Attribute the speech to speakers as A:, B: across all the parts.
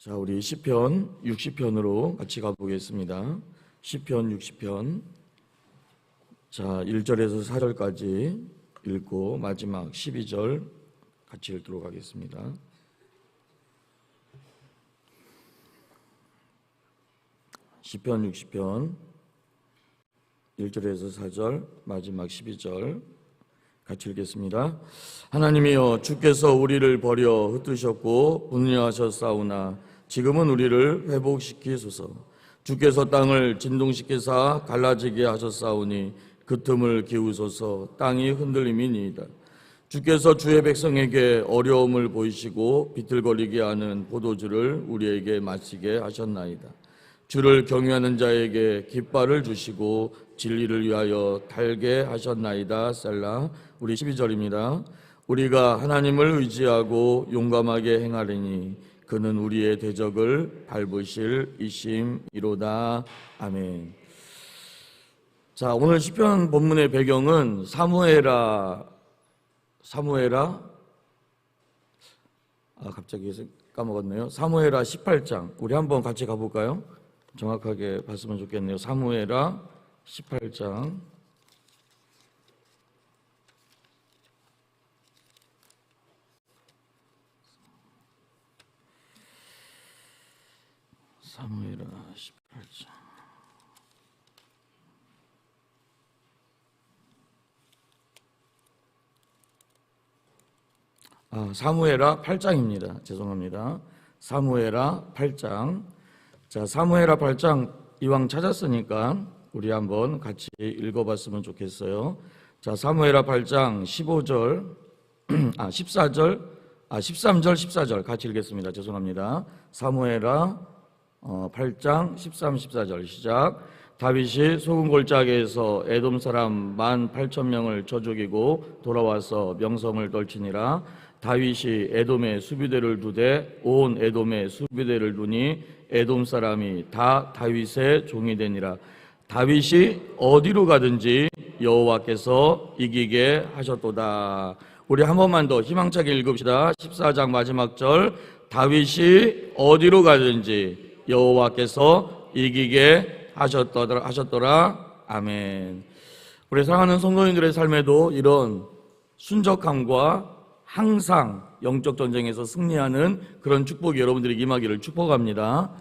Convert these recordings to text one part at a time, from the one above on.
A: 자, 우리 시편 60편으로 같이 가보겠습니다. 시편 60편. 자, 1절에서 4절까지 읽고 마지막 12절 같이 읽도록 하겠습니다. 시편 60편 1절에서 4절 마지막 12절 같이 읽겠습니다. 하나님이여, 주께서 우리를 버려 흩으셨고 분리하셨사오나 지금은 우리를 회복시키소서. 주께서 땅을 진동시키사 갈라지게 하셨사오니 그 틈을 기우소서. 땅이 흔들림이니이다. 주께서 주의 백성에게 어려움을 보이시고 비틀거리게 하는 포도주를 우리에게 마시게 하셨나이다. 주를 경외하는 자에게 깃발을 주시고 진리를 위하여 달게 하셨나이다. 셀라. 우리 12절입니다. 우리가 하나님을 의지하고 용감하게 행하리니 그는 우리의 대적을 밟으실 이심이로다. 아멘. 자, 오늘 시편 본문의 배경은 갑자기 까먹었네요. 사무엘하 18장. 우리 한번 같이 가볼까요? 정확하게 봤으면 좋겠네요. 사무엘하 18장. 사무엘하 18장. 사무엘하 8장입니다. 죄송합니다. 사무엘하 8장. 자, 사무엘하 8장 이왕 찾았으니까 우리 한번 같이 읽어봤으면 좋겠어요. 자, 사무엘하 8장 15절, 13절, 14절 같이 읽겠습니다. 죄송합니다. 사무엘하 8장 13, 14절 시작. 다윗이 소금 골짜기에서 에돔 사람 18,000명을 쳐 죽이고 돌아와서 명성을 떨치니라. 다윗이 에돔의 수비대를 두되 온 에돔의 수비대를 두니 에돔 사람이 다 다윗의 종이 되니라. 다윗이 어디로 가든지 여호와께서 이기게 하셨도다. 우리 한 번만 더 희망차게 읽읍시다. 14장 마지막 절. 다윗이 어디로 가든지 여호와께서 이기게 하셨더라. 아멘. 우리 사랑하는 성도님들의 삶에도 이런 순적함과 항상 영적 전쟁에서 승리하는 그런 축복이 여러분들에게 임하기를 축복합니다.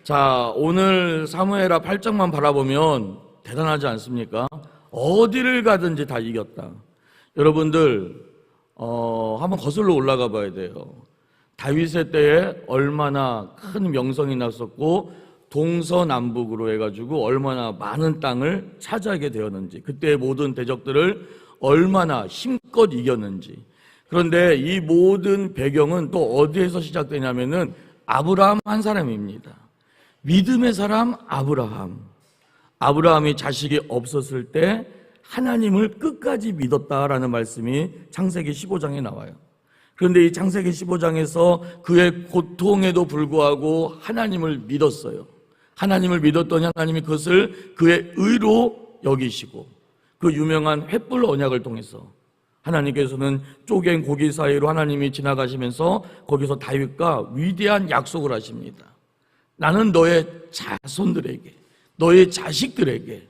A: 자, 오늘 사무엘하 8장만 바라보면 대단하지 않습니까? 어디를 가든지 다 이겼다. 여러분들 한번 거슬러 올라가 봐야 돼요. 다윗의 때에 얼마나 큰 명성이 났었고 동서남북으로 해가지고 얼마나 많은 땅을 차지하게 되었는지, 그때의 모든 대적들을 얼마나 힘껏 이겼는지. 그런데 이 모든 배경은 또 어디에서 시작되냐면은 아브라함 한 사람입니다. 믿음의 사람 아브라함이 자식이 없었을 때 하나님을 끝까지 믿었다라는 말씀이 창세기 15장에 나와요. 그런데 이 창세기 15장에서 그의 고통에도 불구하고 하나님을 믿었어요. 하나님을 믿었더니 하나님이 그것을 그의 의로 여기시고 그 유명한 횃불 언약을 통해서 하나님께서는 쪼갠 고기 사이로 하나님이 지나가시면서 거기서 다윗과 위대한 약속을 하십니다. 나는 너의 자손들에게, 너의 자식들에게,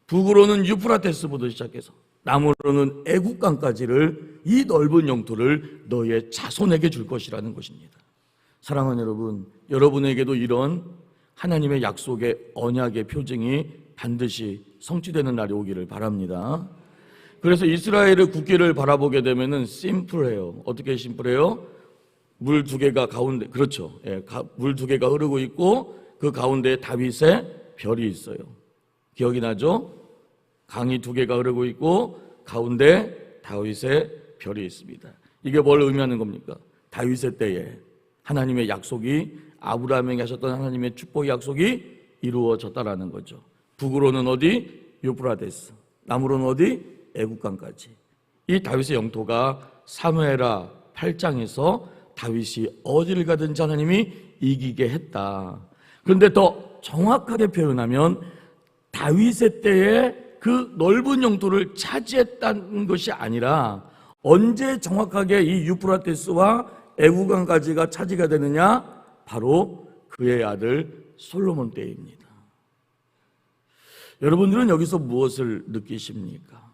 A: 북으로는 유프라테스부터 시작해서 남으로는 애국강까지를, 이 넓은 영토를 너의 자손에게 줄 것이라는 것입니다. 사랑하는 여러분, 여러분에게도 이런 하나님의 약속의 언약의 표징이 반드시 성취되는 날이 오기를 바랍니다. 그래서 이스라엘의 국기를 바라보게 되면은 심플해요. 어떻게 심플해요? 물 두 개가 가운데, 그렇죠. 물 두 개가 흐르고 있고 그 가운데에 다윗의 별이 있어요. 기억이 나죠? 강이 두 개가 흐르고 있고 가운데 다윗의 별이 있습니다. 이게 뭘 의미하는 겁니까? 다윗의 때에 하나님의 약속이, 아브라함에게 하셨던 하나님의 축복의 약속이 이루어졌다라는 거죠. 북으로는 어디? 유프라데스. 남으로는 어디? 애국강까지. 이 다윗의 영토가 사무엘하 8장에서 다윗이 어디를 가든지 하나님이 이기게 했다. 그런데 더 정확하게 표현하면 다윗의 때에 그 넓은 영토를 차지했다는 것이 아니라 언제 정확하게 이 유프라테스와 애국강까지가 차지가 되느냐? 바로 그의 아들 솔로몬 때입니다. 여러분들은 여기서 무엇을 느끼십니까?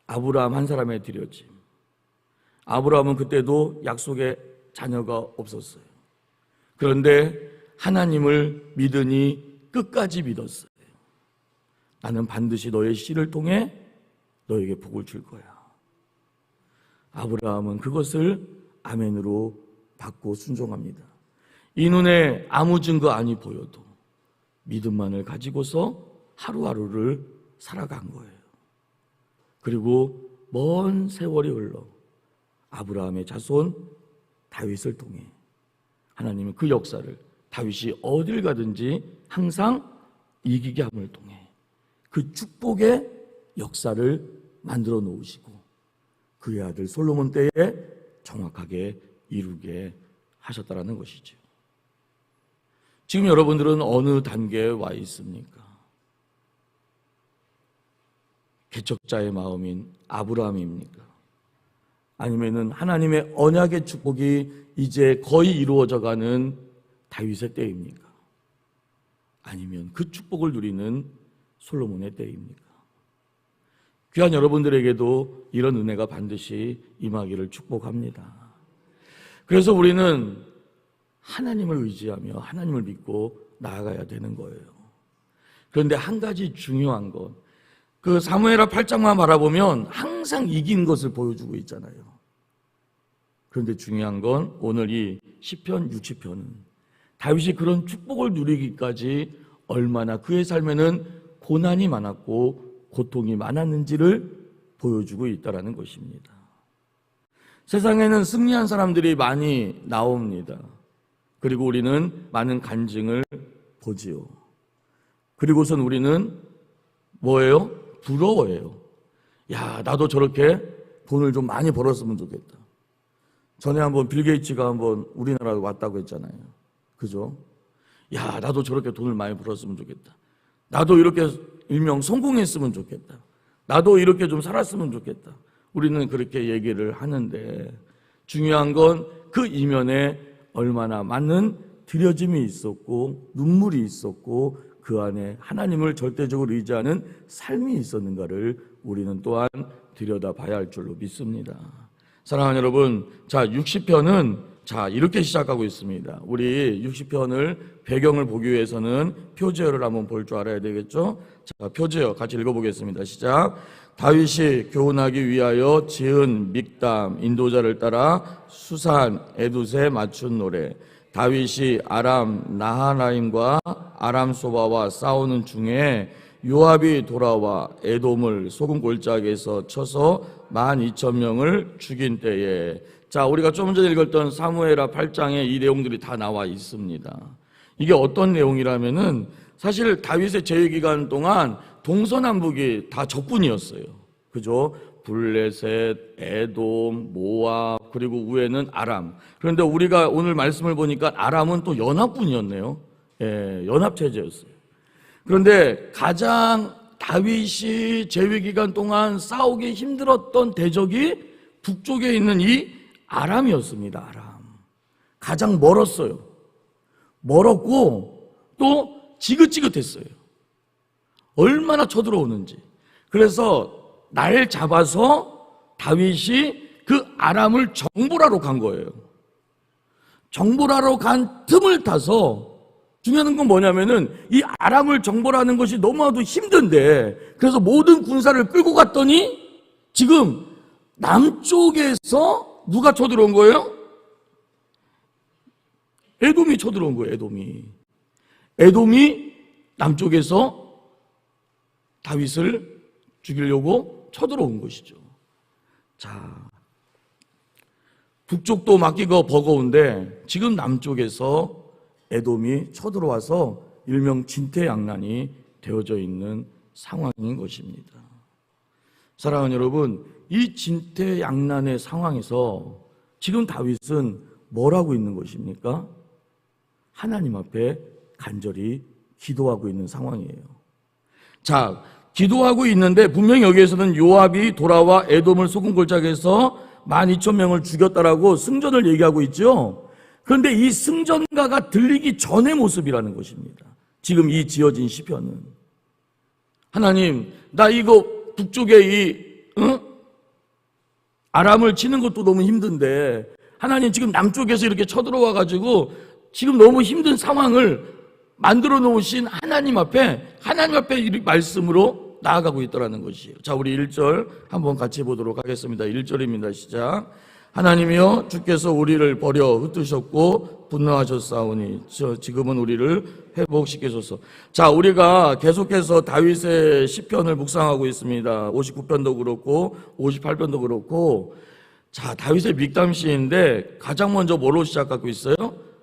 A: 아브라함 한 사람의 드려짐. 아브라함은 그때도 약속의 자녀가 없었어요. 그런데 하나님을 믿으니 끝까지 믿었어요. 나는 반드시 너의 씨를 통해 너에게 복을 줄 거야. 아브라함은 그것을 아멘으로 받고 순종합니다. 이 눈에 아무 증거 아니 보여도 믿음만을 가지고서 하루하루를 살아간 거예요. 그리고 먼 세월이 흘러 아브라함의 자손 다윗을 통해 하나님은 그 역사를 다윗이 어딜 가든지 항상 이기게 함을 통해 그 축복의 역사를 만들어 놓으시고 그의 아들 솔로몬 때에 정확하게 이루게 하셨다라는 것이죠. 지금 여러분들은 어느 단계에 와 있습니까? 개척자의 마음인 아브라함입니까? 아니면은 하나님의 언약의 축복이 이제 거의 이루어져가는 다윗의 때입니까? 아니면 그 축복을 누리는 솔로몬의 때입니까? 귀한 여러분들에게도 이런 은혜가 반드시 임하기를 축복합니다. 그래서 우리는 하나님을 의지하며 하나님을 믿고 나아가야 되는 거예요. 그런데 한 가지 중요한 것, 그 사무엘하 8장만 바라보면 항상 이긴 것을 보여주고 있잖아요. 그런데 중요한 건 오늘 이 시편 60편은 다윗이 그런 축복을 누리기까지 얼마나 그의 삶에는 고난이 많았고 고통이 많았는지를 보여주고 있다는 것입니다. 세상에는 승리한 사람들이 많이 나옵니다. 그리고 우리는 많은 간증을 보지요. 그리고선 우리는 뭐예요? 부러워해요. 야, 나도 저렇게 돈을 좀 많이 벌었으면 좋겠다. 전에 한번 빌 게이츠가 한번 우리나라에 왔다고 했잖아요. 그죠? 야, 나도 저렇게 돈을 많이 벌었으면 좋겠다. 나도 이렇게 일명 성공했으면 좋겠다. 나도 이렇게 좀 살았으면 좋겠다. 우리는 그렇게 얘기를 하는데 중요한 건 그 이면에 얼마나 많은 들여짐이 있었고 눈물이 있었고 그 안에 하나님을 절대적으로 의지하는 삶이 있었는가를 우리는 또한 들여다봐야 할 줄로 믿습니다. 사랑하는 여러분, 자 60편은 자 이렇게 시작하고 있습니다. 우리 60편을 배경을 보기 위해서는 표제어를 한번 볼 줄 알아야 되겠죠? 자, 표제어 같이 읽어보겠습니다. 시작. 다윗이 교훈하기 위하여 지은 믹담 인도자를 따라 수산 에두세 맞춘 노래. 다윗이 아람 나하나임과 아람 소바와 싸우는 중에 요압이 돌아와 에돔을 소금 골짜기에서 쳐서 12,000명을 죽인 때에, 자 우리가 좀 전에 읽었던 사무엘하 8장에 이 내용들이 다 나와 있습니다. 이게 어떤 내용이라면은 사실 다윗의 제위 기간 동안 동서남북이 다 적군이었어요. 그죠? 블레셋, 에돔, 모압, 그리고 위에는 아람. 그런데 우리가 오늘 말씀을 보니까 아람은 또 연합군이었네요. 예, 연합체제였어요. 그런데 가장 다윗이 제위 기간 동안 싸우기 힘들었던 대적이 북쪽에 있는 이 아람이었습니다. 아람. 가장 멀었어요. 멀었고 또 지긋지긋했어요. 얼마나 쳐들어오는지. 그래서 날 잡아서 다윗이 그 아람을 정벌하러 간 거예요. 정벌하러 간 틈을 타서 중요한 건 뭐냐면은 이 아람을 정벌하는 것이 너무나도 힘든데 그래서 모든 군사를 끌고 갔더니 지금 남쪽에서 누가 쳐들어온 거예요? 에돔이 쳐들어온 거예요. 에돔이 남쪽에서 다윗을 죽이려고 쳐들어온 것이죠. 자, 북쪽도 막기가 버거운데 지금 남쪽에서 에돔이 쳐들어와서 일명 진퇴양난이 되어져 있는 상황인 것입니다. 사랑하는 여러분, 이 진퇴양난의 상황에서 지금 다윗은 뭘 하고 있는 것입니까? 하나님 앞에 간절히 기도하고 있는 상황이에요. 자, 기도하고 있는데 분명히 여기에서는 요압이 돌아와 에돔을 소금 골짜기에서 12,000명을 죽였다라고 승전을 얘기하고 있죠. 그런데 이 승전가가 들리기 전의 모습이라는 것입니다. 지금 이 지어진 시편은 하나님, 나 이거 북쪽에 아람을 치는 것도 너무 힘든데 하나님 지금 남쪽에서 이렇게 쳐들어와 가지고 지금 너무 힘든 상황을 만들어 놓으신 하나님 앞에 이 말씀으로 나아가고 있더라는 것이에요. 자, 우리 1절 한번 같이 보도록 하겠습니다. 1절입니다. 시작. 하나님이여, 주께서 우리를 버려 흩으셨고 분노하셨사오니 지금은 우리를 회복시키소서. 자, 우리가 계속해서 다윗의 시편을 묵상하고 있습니다. 59편도 그렇고 58편도 그렇고. 자, 다윗의 믹담시인데 가장 먼저 뭐로 시작하고 있어요?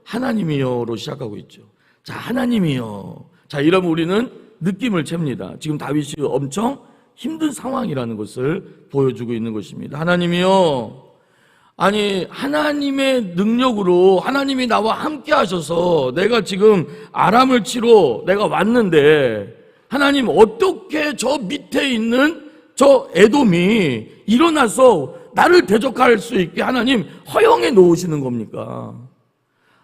A: 하나님이여로 시작하고 있죠. 자, 하나님이여. 자, 이러면 우리는 느낌을 챕니다. 지금 다윗이 엄청 힘든 상황이라는 것을 보여주고 있는 것입니다. 하나님이여, 아니 하나님의 능력으로 하나님이 나와 함께 하셔서 내가 지금 아람을 치러 내가 왔는데 하나님, 어떻게 저 밑에 있는 저 에돔이 일어나서 나를 대적할 수 있게 하나님 허용해 놓으시는 겁니까?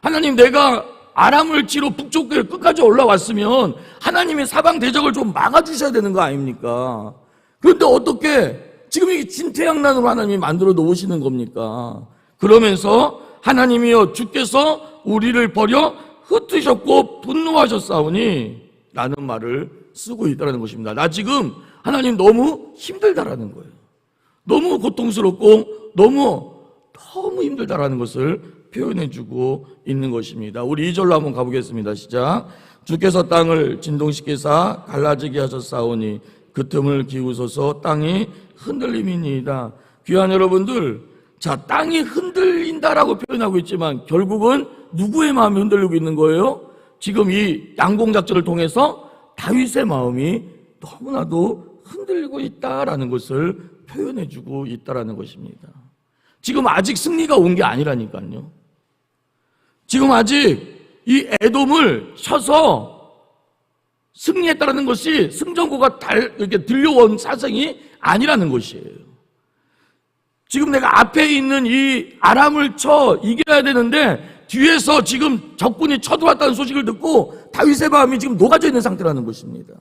A: 하나님, 내가 아람을 치러 북쪽 끝까지 올라왔으면 하나님의 사방 대적을 좀 막아주셔야 되는 거 아닙니까? 그런데 어떻게 지금 이게 진퇴양난으로 하나님이 만들어 놓으시는 겁니까? 그러면서 하나님이여, 주께서 우리를 버려 흩으셨고 분노하셨사오니 라는 말을 쓰고 있다는 것입니다. 나 지금 하나님 너무 힘들다라는 거예요. 너무 고통스럽고 너무 힘들다라는 것을 표현해주고 있는 것입니다. 우리 2절로 한번 가보겠습니다. 시작. 주께서 땅을 진동시키사 갈라지게 하셨사오니 그 틈을 기우소서. 땅이 흔들림이니이다. 귀한 여러분들, 자, 땅이 흔들린다라고 표현하고 있지만 결국은 누구의 마음이 흔들리고 있는 거예요? 지금 이 양공작전을 통해서 다윗의 마음이 너무나도 흔들리고 있다라는 것을 표현해주고 있다라는 것입니다. 지금 아직 승리가 온 게 아니라니까요. 지금 아직 이 에돔을 쳐서 승리했다는 것이 승전고가 이렇게 들려온 사정이 아니라는 것이에요. 지금 내가 앞에 있는 이 아람을 쳐 이겨야 되는데 뒤에서 지금 적군이 쳐들어왔다는 소식을 듣고 다윗의 마음이 지금 녹아져 있는 상태라는 것입니다.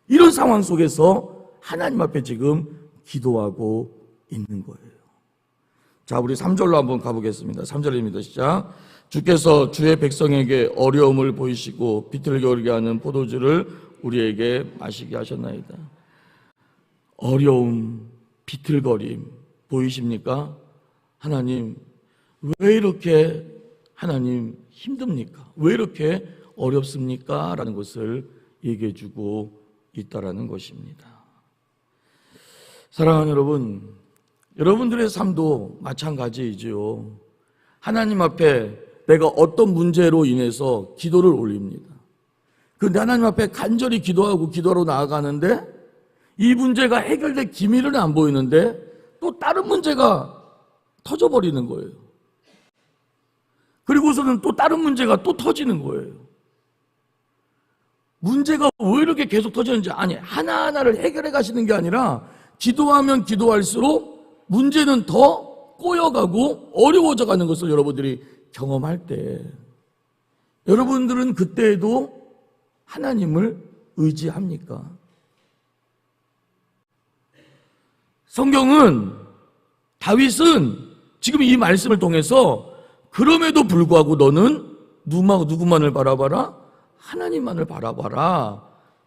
A: 이런 상황 속에서 하나님 앞에 지금 기도하고 있는 거예요. 자, 우리 3절로 한번 가보겠습니다. 3절입니다. 시작. 주께서 주의 백성에게 어려움을 보이시고 비틀거리게 하는 포도주를 우리에게 마시게 하셨나이다. 어려움, 비틀거림 보이십니까? 하나님, 왜 이렇게 하나님 힘듭니까? 왜 이렇게 어렵습니까? 라는 것을 얘기해 주고 있다라는 것입니다. 사랑하는 여러분, 여러분들의 삶도 마찬가지이지요. 하나님 앞에 내가 어떤 문제로 인해서 기도를 올립니다. 그런데 하나님 앞에 간절히 기도하러 나아가는데 이 문제가 해결될 기미는 안 보이는데 또 다른 문제가 터져버리는 거예요. 그리고서는 또 다른 문제가 또 터지는 거예요. 문제가 왜 이렇게 계속 터지는지, 아니, 하나하나를 해결해 가시는 게 아니라 기도하면 기도할수록 문제는 더 꼬여가고 어려워져 가는 것을 여러분들이 경험할 때 여러분들은 그때에도 하나님을 의지합니까? 성경은 다윗은 지금 이 말씀을 통해서 그럼에도 불구하고 너는 누구만을 바라봐라? 하나님만을 바라봐라.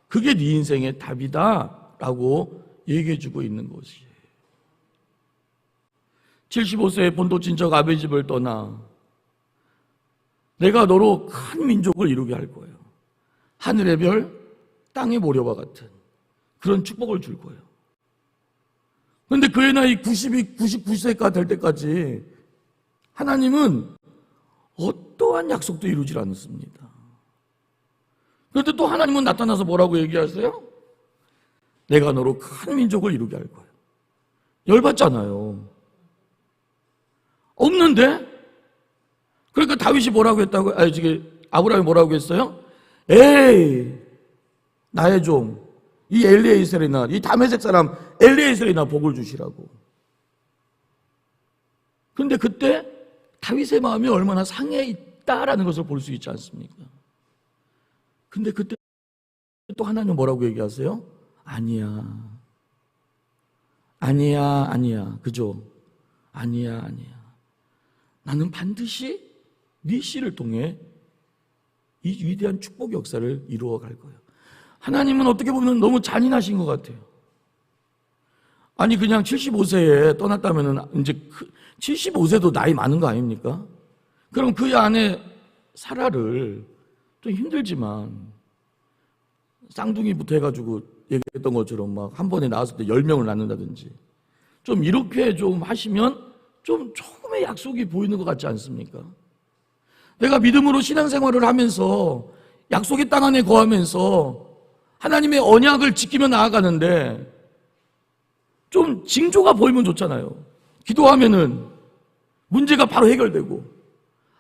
A: 그게 네 인생의 답이다 라고 얘기해주고 있는 것이에요. 75세의 본토 친척 아베 집을 떠나 내가 너로 큰 민족을 이루게 할 거예요. 하늘의 별, 땅의 모래와 같은 그런 축복을 줄 거예요. 그런데 그의 나이 99세가 될 때까지 하나님은 어떠한 약속도 이루질 않습니다. 그런데 또 하나님은 나타나서 뭐라고 얘기하세요? 내가 너로 큰 민족을 이루게 할 거예요. 열받잖아요. 없는데? 그러니까 다윗이 뭐라고 했다고요? 아브라함이 뭐라고 했어요? 에이, 나의 종, 이 엘리에셀이나 이 다메섹 사람 엘리에셀이나 복을 주시라고. 근데 그때 다윗의 마음이 얼마나 상해 있다라는 것을 볼 수 있지 않습니까? 근데 그때 또 하나님 뭐라고 얘기하세요? 아니야. 그죠? 아니야. 나는 반드시 네 씨를 통해 이 위대한 축복 역사를 이루어 갈 거예요. 하나님은 어떻게 보면 너무 잔인하신 것 같아요. 아니 그냥 75세에 떠났다면 이제 75세도 나이 많은 거 아닙니까? 그럼 그 안에 사라를 좀 힘들지만 쌍둥이부터 해가지고 얘기했던 것처럼 막 한 번에 나왔을 때 10명을 낳는다든지 좀 이렇게 좀 하시면 좀 조금의 약속이 보이는 것 같지 않습니까? 내가 믿음으로 신앙생활을 하면서 약속의 땅 안에 거하면서 하나님의 언약을 지키며 나아가는데 좀 징조가 보이면 좋잖아요. 기도하면은 문제가 바로 해결되고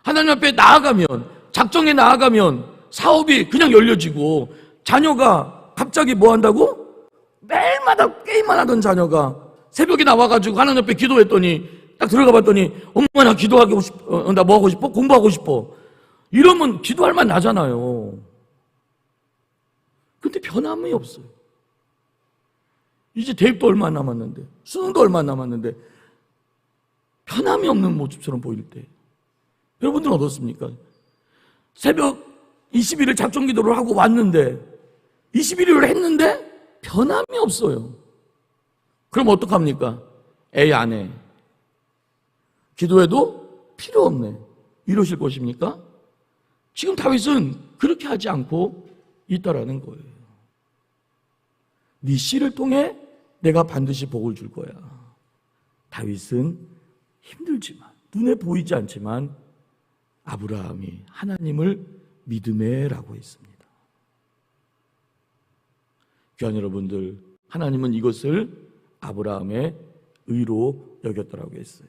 A: 하나님 앞에 나아가면 작정에 나아가면 사업이 그냥 열려지고 자녀가 갑자기 뭐 한다고? 매일마다 게임만 하던 자녀가 새벽에 나와가지고 하나님 앞에 기도했더니 딱 들어가 봤더니 엄마 나 기도하고 싶어. 나 뭐 하고 싶어? 공부하고 싶어. 이러면 기도할 만 나잖아요. 근데 변함이 없어요. 이제 대입도 얼마 안 남았는데 수능도 얼마 안 남았는데 변함이 없는 모습처럼 보일 때 여러분들은 어떻습니까? 새벽 20일을 작정기도를 하고 왔는데 21일을 했는데 변함이 없어요. 그럼 어떡합니까? 에이 안 해. 기도해도 필요 없네. 이러실 것입니까? 지금 다윗은 그렇게 하지 않고 있다라는 거예요. 네 씨를 통해 내가 반드시 복을 줄 거야. 다윗은 힘들지만 눈에 보이지 않지만 아브라함이 하나님을 믿음에라고 했습니다. 귀한 여러분들, 하나님은 이것을 아브라함의 의로 여겼더라고 했어요.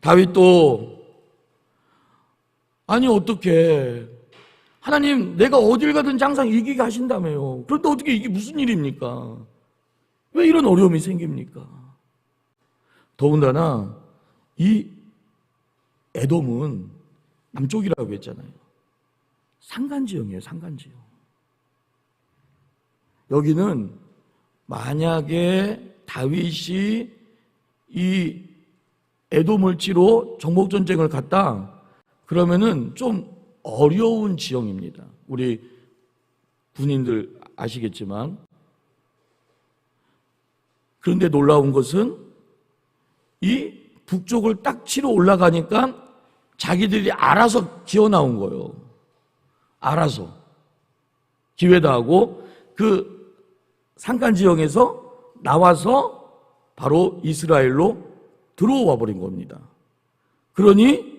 A: 다윗도 아니 어떻게 하나님 내가 어딜 가든지 항상 이기게 하신다며요. 그런데 어떻게 이게 무슨 일입니까? 왜 이런 어려움이 생깁니까? 더군다나 이 에돔은 남쪽이라고 했잖아요. 산간지형이에요. 산간지형. 여기는 만약에 다윗이 이 에돔을 치러 정복전쟁을 갔다 그러면은 좀 어려운 지형입니다. 우리 군인들 아시겠지만 그런데 놀라운 것은 이 북쪽을 딱 치러 올라가니까 자기들이 알아서 기어 나온 거예요. 알아서 기회다 하고 그 산간 지형에서 나와서 바로 이스라엘로 들어와 버린 겁니다. 그러니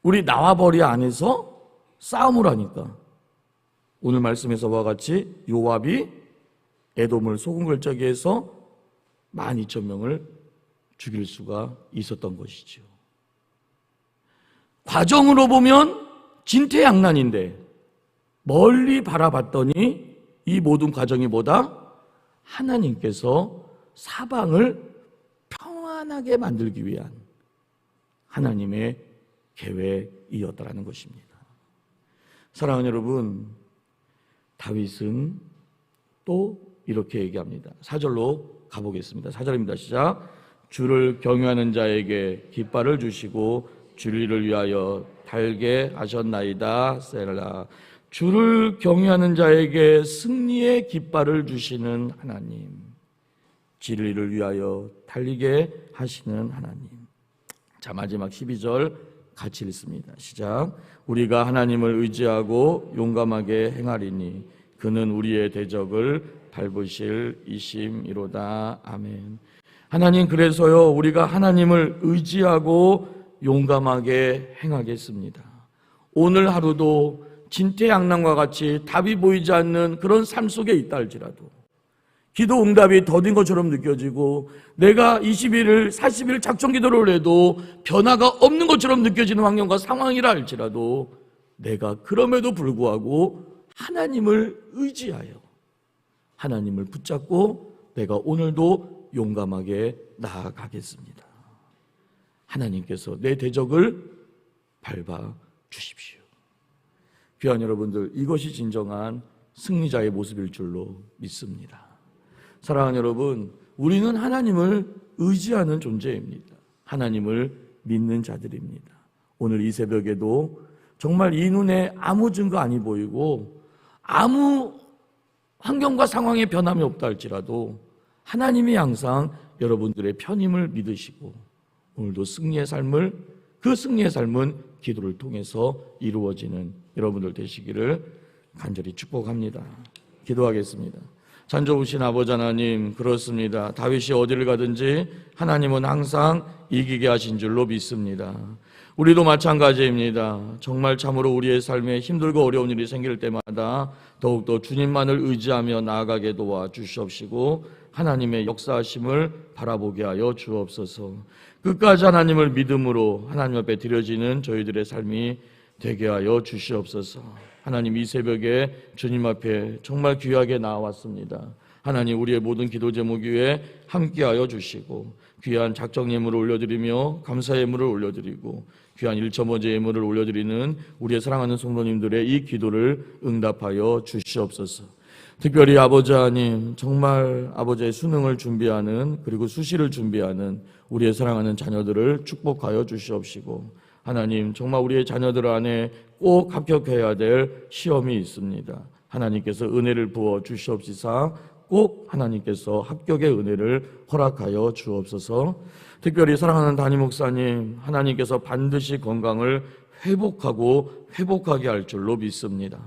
A: 우리 나와버리 안에서 싸움을 하니까 오늘 말씀에서 와 같이 요압이 에돔을 소금걸작에 해서 12,000명을 죽일 수가 있었던 것이죠. 과정으로 보면 진퇴양난인데 멀리 바라봤더니 이 모든 과정이 뭐다? 하나님께서 사방을 평안하게 만들기 위한 하나님의 계획이었다라는 것입니다. 사랑하는 여러분, 다윗은 또 이렇게 얘기합니다. 4절로 가보겠습니다. 4절입니다. 시작. 주를 경유하는 자에게 깃발을 주시고 주리를 위하여 달게 하셨나이다. 셀라. 주를 경유하는 자에게 승리의 깃발을 주시는 하나님, 진리를 위하여 달리게 하시는 하나님. 자, 마지막 12절 같이 읽습니다. 시작. 우리가 하나님을 의지하고 용감하게 행하리니 그는 우리의 대적을 밟으실 이심이로다. 아멘. 하나님, 그래서요 우리가 하나님을 의지하고 용감하게 행하겠습니다. 오늘 하루도 진퇴양난과 같이 답이 보이지 않는 그런 삶 속에 있다 할지라도 기도 응답이 더딘 것처럼 느껴지고 내가 20일을 40일 작정 기도를 해도 변화가 없는 것처럼 느껴지는 환경과 상황이라 할지라도 내가 그럼에도 불구하고 하나님을 의지하여 하나님을 붙잡고 내가 오늘도 용감하게 나아가겠습니다. 하나님께서 내 대적을 밟아 주십시오. 귀한 여러분들, 이것이 진정한 승리자의 모습일 줄로 믿습니다. 사랑하는 여러분, 우리는 하나님을 의지하는 존재입니다. 하나님을 믿는 자들입니다. 오늘 이 새벽에도 정말 이 눈에 아무 증거 아니 보이고 아무 환경과 상황에 변함이 없다 할지라도 하나님이 항상 여러분들의 편임을 믿으시고 오늘도 승리의 삶을, 그 승리의 삶은 기도를 통해서 이루어지는 여러분들 되시기를 간절히 축복합니다. 기도하겠습니다. 찬조우신 아버지 하나님, 그렇습니다. 다윗이 어디를 가든지 하나님은 항상 이기게 하신 줄로 믿습니다. 우리도 마찬가지입니다. 정말 참으로 우리의 삶에 힘들고 어려운 일이 생길 때마다 더욱더 주님만을 의지하며 나아가게 도와 주시옵시고 하나님의 역사하심을 바라보게 하여 주옵소서. 끝까지 하나님을 믿음으로 하나님 앞에 드려지는 저희들의 삶이 되게 하여 주시옵소서. 하나님, 이 새벽에 주님 앞에 정말 귀하게 나왔습니다. 하나님, 우리의 모든 기도 제목 위에 함께하여 주시고 귀한 작정 예물을 올려드리며 감사 예물을 올려드리고 귀한 1.5제 예물을 올려드리는 우리의 사랑하는 성도님들의 이 기도를 응답하여 주시옵소서. 특별히 아버지 하나님, 정말 아버지의 수능을 준비하는, 그리고 수시를 준비하는 우리의 사랑하는 자녀들을 축복하여 주시옵시고 하나님, 정말 우리의 자녀들 안에 꼭 합격해야 될 시험이 있습니다. 하나님께서 은혜를 부어 주시옵시사 꼭 하나님께서 합격의 은혜를 허락하여 주옵소서. 특별히 사랑하는 담임 목사님, 하나님께서 반드시 건강을 회복하게 할 줄로 믿습니다.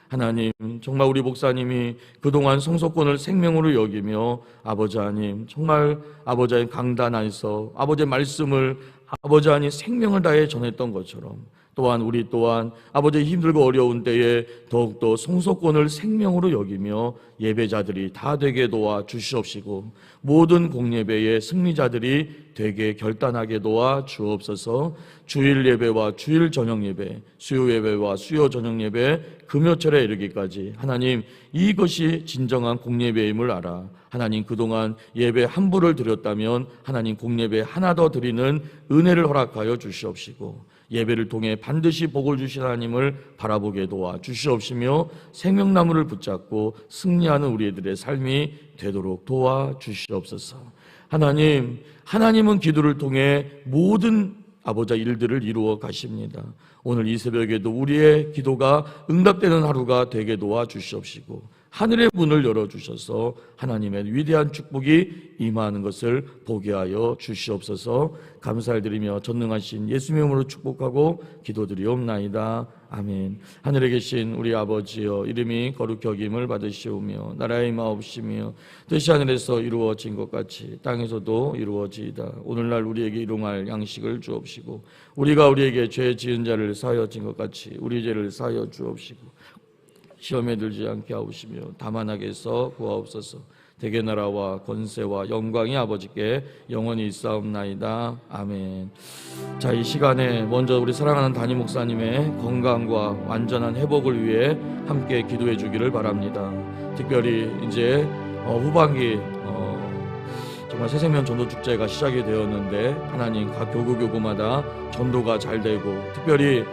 A: 하나님, 정말 우리 목사님이 그동안 성소권을 생명으로 여기며 아버지 하나님, 정말 아버지의 강단 안에서 아버지의 말씀을 아버지 하나님 생명을 다해 전했던 것처럼 또한 우리 또한 아버지의 힘들고 어려운 때에 더욱더 성소권을 생명으로 여기며 예배자들이 다 되게 도와 주시옵시고 모든 공예배의 승리자들이 되게 결단하게 도와 주옵소서. 주일 예배와 주일 저녁 예배, 수요 예배와 수요 저녁 예배, 금요철에 이르기까지 하나님, 이것이 진정한 공예배임을 알아 하나님, 그동안 예배 한 부를 드렸다면 하나님 공예배 하나 더 드리는 은혜를 허락하여 주시옵시고 예배를 통해 반드시 복을 주신 하나님을 바라보게 도와 주시옵시며 생명나무를 붙잡고 승리하는 우리들의 삶이 되도록 도와 주시옵소서. 하나님, 하나님은 기도를 통해 모든 아버지 일들을 이루어 가십니다. 오늘 이 새벽에도 우리의 기도가 응답되는 하루가 되게 도와 주시옵시고 하늘의 문을 열어주셔서 하나님의 위대한 축복이 임하는 것을 보게 하여 주시옵소서. 감사를 드리며 전능하신 예수님의 이름으로 축복하고 기도드리옵나이다. 아멘. 하늘에 계신 우리 아버지여, 이름이 거룩히 여김을 받으시오며 나라의 마옵시며 뜻이 하늘에서 이루어진 것 같이 땅에서도 이루어지이다. 오늘날 우리에게 일용할 양식을 주옵시고 우리가 우리에게 죄 지은 자를 사하여 진 것 같이 우리 죄를 사하여 주옵시고 시험에 들지 않게 하옵시며 다만 악에서 구하옵소서. 대개 나라와 권세와 영광이 아버지께 영원히 있사옵나이다. 아멘. 자, 이 시간에 먼저 우리 사랑하는 담임 목사님의 건강과 완전한 회복을 위해 함께 기도해 주기를 바랍니다. 특별히 이제 후반기 정말 새생명 전도 축제가 시작이 되었는데 하나님, 각 교구마다 전도가 잘 되고 특별히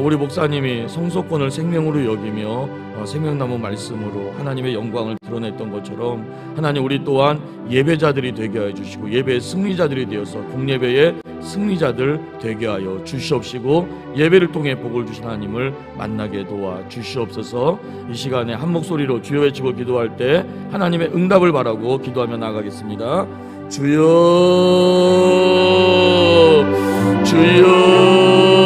A: 우리 목사님이 성소권을 생명으로 여기며 생명나무 말씀으로 하나님의 영광을 드러냈던 것처럼 하나님, 우리 또한 예배자들이 되게 하여 주시고 예배의 승리자들이 되어서 공예배의 승리자들 되게 하여 주시옵시고 예배를 통해 복을 주신 하나님을 만나게 도와 주시옵소서. 이 시간에 한 목소리로 주여 외치고 기도할 때 하나님의 응답을 바라고 기도하며 나아가겠습니다. 주여, 주여,